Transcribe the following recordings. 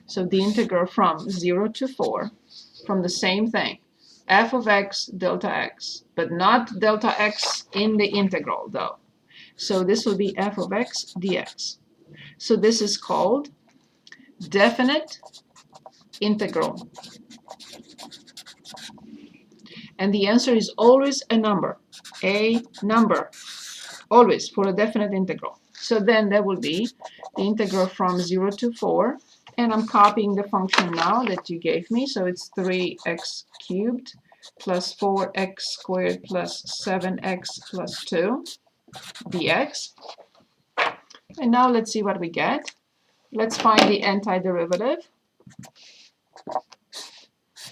So the integral from 0 to 4 from the same thing, f of x delta x, but not delta x in the integral though. So this will be f of x dx. So this is called definite integral. And the answer is always a number, always for a definite integral. So then that will be the integral from 0 to 4. And I'm copying the function now that you gave me. So it's 3x cubed plus 4x squared plus 7x plus 2 dx. And now let's see what we get. Let's find the antiderivative.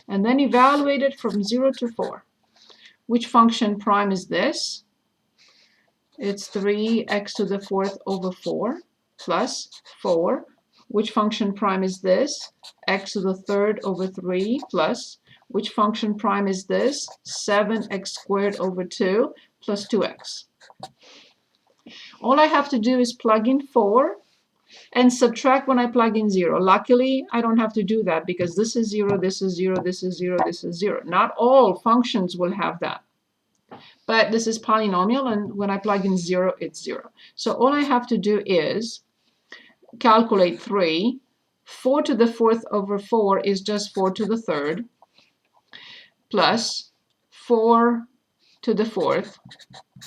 And then evaluate it from 0 to 4. Which function prime is this? It's 3x to the 4th over 4 plus 4. Which function prime is this? X to the 3rd over 3 plus. Which function prime is this? 7x squared over 2 plus 2x. All I have to do is plug in 4 and subtract when I plug in 0. Luckily, I don't have to do that because this is 0, this is 0, this is 0, this is 0. Not all functions will have that. But this is polynomial, and when I plug in 0, it's 0. So all I have to do is calculate 3. 4 to the 4th over 4 is just 4 to the 3rd, plus 4 to the 4th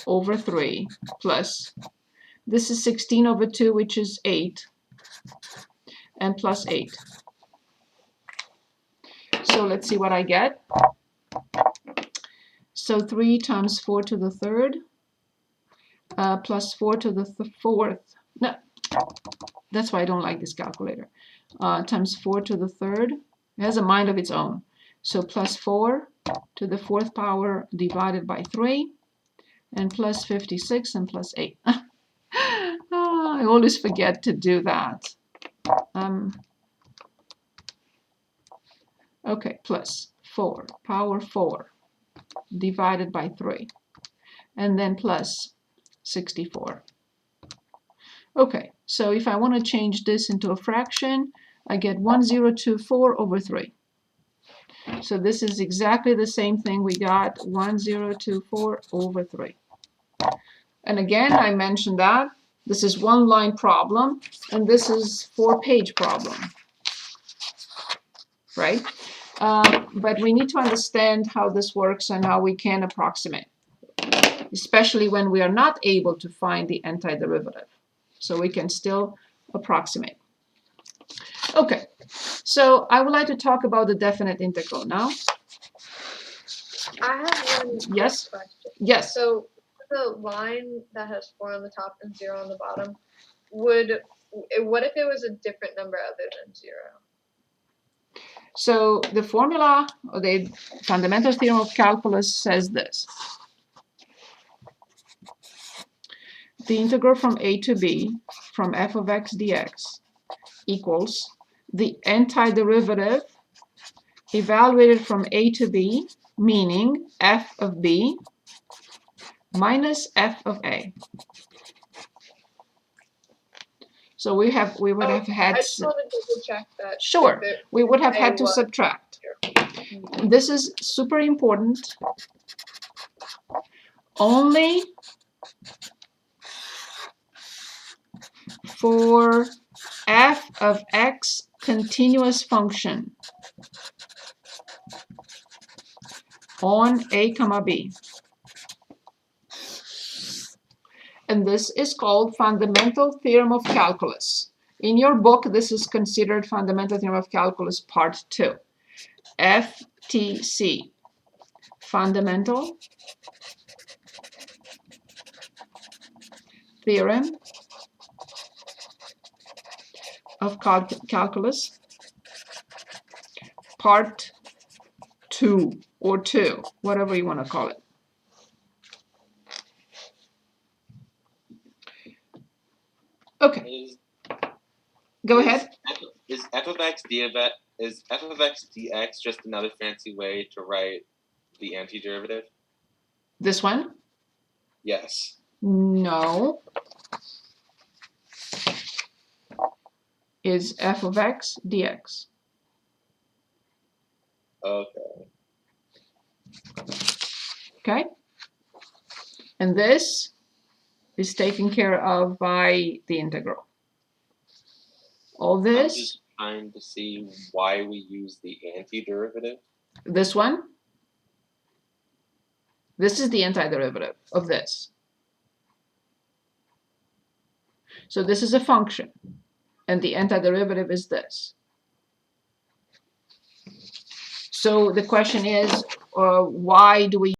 over 3, plus, this is 16 over 2, which is 8, and plus 8. So let's see what I get. So 3 times 4 to the 3rd, plus 4 to the 4th. No, that's why I don't like this calculator. Times 4 to the 3rd. It has a mind of its own. So plus 4 to the 4th power divided by 3, and plus 56 and plus 8. I always forget to do that. Okay, plus 4 power 4 divided by 3, and then plus 64. Okay, so if I want to change this into a fraction, I get 1024 over 3. So this is exactly the same thing we got, 1024 over 3. And again, I mentioned that this is one-line problem, and this is 4-page problem, right? But we need to understand how this works and how we can approximate, especially when we are not able to find the antiderivative. So we can still approximate. Okay, so I would like to talk about the definite integral now. I have one Yes. question. Yes. So the line that has 4 on the top and 0 on the bottom, what if it was a different number other than 0? So the formula, or the fundamental theorem of calculus says this. The integral from a to b from f of x dx equals the antiderivative evaluated from a to b, meaning f of b minus f of a. So we would have had. I just wanted to check that. Sure, we would have had to subtract. This is super important. Only for f of x continuous function on a comma b. And this is called fundamental theorem of calculus. In your book, this is considered fundamental theorem of calculus part 2. FTC, fundamental theorem of calculus part 2 or 2, whatever you want to call it. Okay. Go ahead. Is f of x dx just another fancy way to write the antiderivative? This one? Yes. No. is f of x dx. Okay. Okay? And this is taken care of by the integral. All I'm this, just trying to see why we use the antiderivative. this one, this is the antiderivative of this. So this is a function, and the antiderivative is this. So the question is, why do we